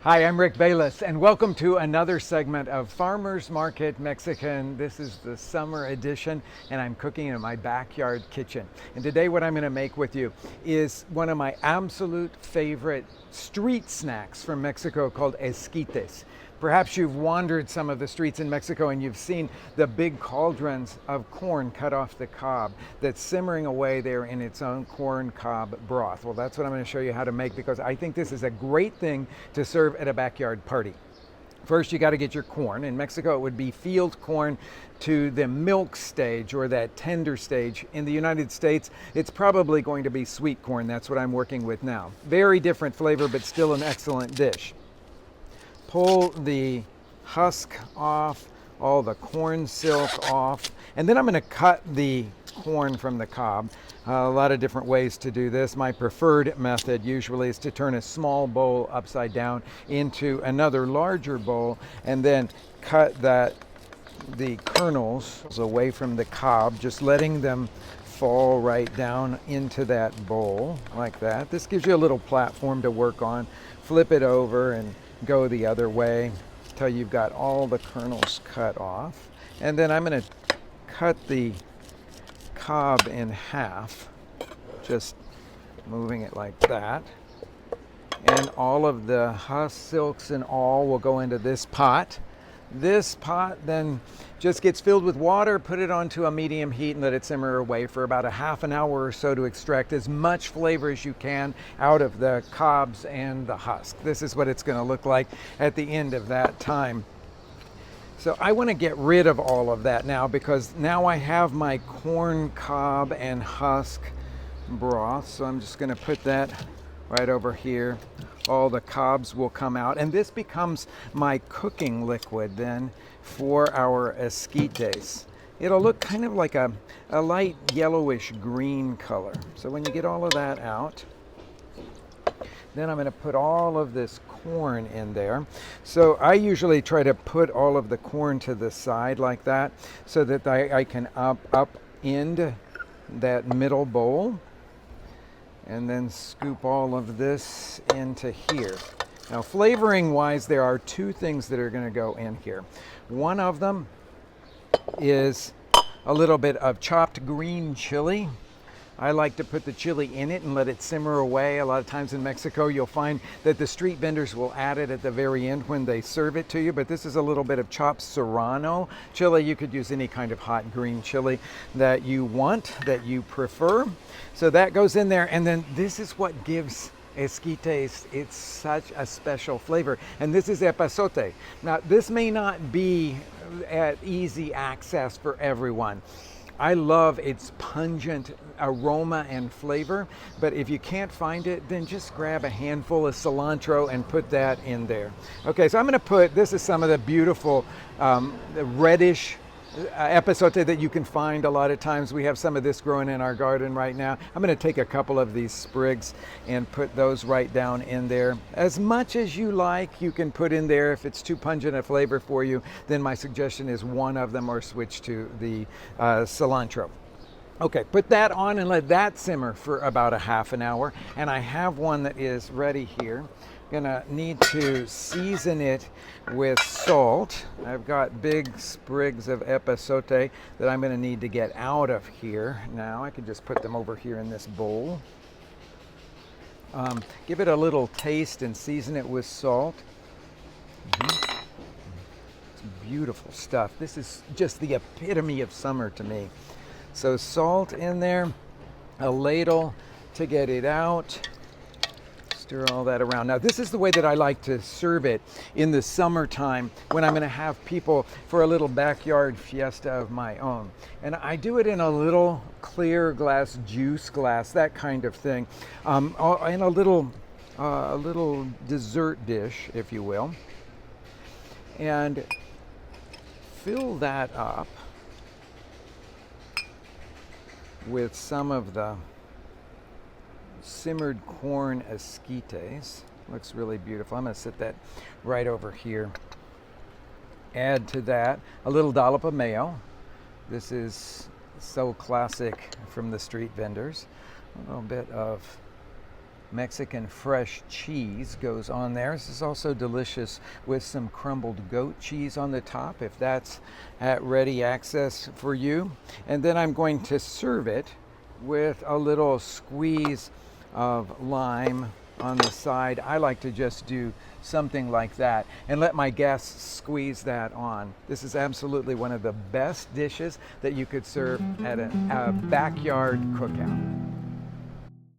Hi, I'm Rick Bayless, and welcome to another segment of Farmers Market Mexican. This is the summer edition, and I'm cooking in my backyard kitchen. And today, what I'm going to make with you is one of my absolute favorite street snacks from Mexico called Esquites. Perhaps you've wandered some of the streets in Mexico and you've seen the big cauldrons of corn cut off the cob that's simmering away there in its own corn cob broth. Well, that's what I'm going to show you how to make, because I think this is a great thing to serve at a backyard party. First, you got to get your corn. In Mexico, it would be field corn to the milk stage or that tender stage. In the United States, it's probably going to be sweet corn. That's what I'm working with now. Very different flavor, but still an excellent dish. Pull the husk off, all the corn silk off, and then I'm going to cut the corn from the cob. A lot of different ways to do this. My preferred method usually is to turn a small bowl upside down into another larger bowl and then cut the kernels away from the cob, just letting them fall right down into that bowl like that. This gives you a little platform to work on. Flip it over and go the other way until you've got all the kernels cut off. And then I'm going to cut the cob in half, just moving it like that. And all of the husk silks and all will go into this pot. This pot then just gets filled with water, put it onto a medium heat and let it simmer away for about a half an hour or so to extract as much flavor as you can out of the cobs and the husk. This is what it's going to look like at the end of that time. So I want to get rid of all of that now, because now I have my corn cob and husk broth. So I'm just going to put that right over here. All the cobs will come out, and this becomes my cooking liquid then for our esquites. It'll look kind of like a light yellowish green color. So when you get all of that out, then I'm going to put all of this corn in there. So I usually try to put all of the corn to the side like that so that I can end that middle bowl, and then scoop all of this into here. Now, flavoring wise, there are two things that are going to go in here. One of them is a little bit of chopped green chili. I like to put the chili in it and let it simmer away. A lot of times in Mexico, you'll find that the street vendors will add it at the very end when they serve it to you, but this is a little bit of chopped serrano chili. You could use any kind of hot green chili that you want, that you prefer. So that goes in there, and then this is what gives esquites it's such a special flavor, and this is epazote. Now, this may not be at easy access for everyone. I love its pungent aroma and flavor, but if you can't find it, then just grab a handful of cilantro and put that in there. Okay, so I'm going to put, this is some of the beautiful reddish epazote that you can find a lot of times. We have some of this growing in our garden right now. I'm going to take a couple of these sprigs and put those right down in there. As much as you like, you can put in there. If it's too pungent a flavor for you, then my suggestion is one of them, or switch to the cilantro. Okay, put that on and let that simmer for about a half an hour. And I have one that is ready here. Gonna need to season it with salt. I've got big sprigs of epazote that I'm gonna need to get out of here. Now I can just put them over here in this bowl. Give it a little taste and season it with salt. It's beautiful stuff. This is just the epitome of summer to me. So salt in there, a ladle to get it out. Stir all that around. Now, this is the way that I like to serve it in the summertime when I'm going to have people for a little backyard fiesta of my own. And I do it in a little clear glass, juice glass, that kind of thing, in a little dessert dish, if you will, and fill that up with some of the simmered corn esquites. Looks really beautiful. I'm going to set that right over here. Add to that a little dollop of mayo. This is so classic from the street vendors. A little bit of Mexican fresh cheese goes on there. This is also delicious with some crumbled goat cheese on the top, if that's at ready access for you. And then I'm going to serve it with a little squeeze of lime on the side. I like to just do something like that and let my guests squeeze that on. This is absolutely one of the best dishes that you could serve at a backyard cookout.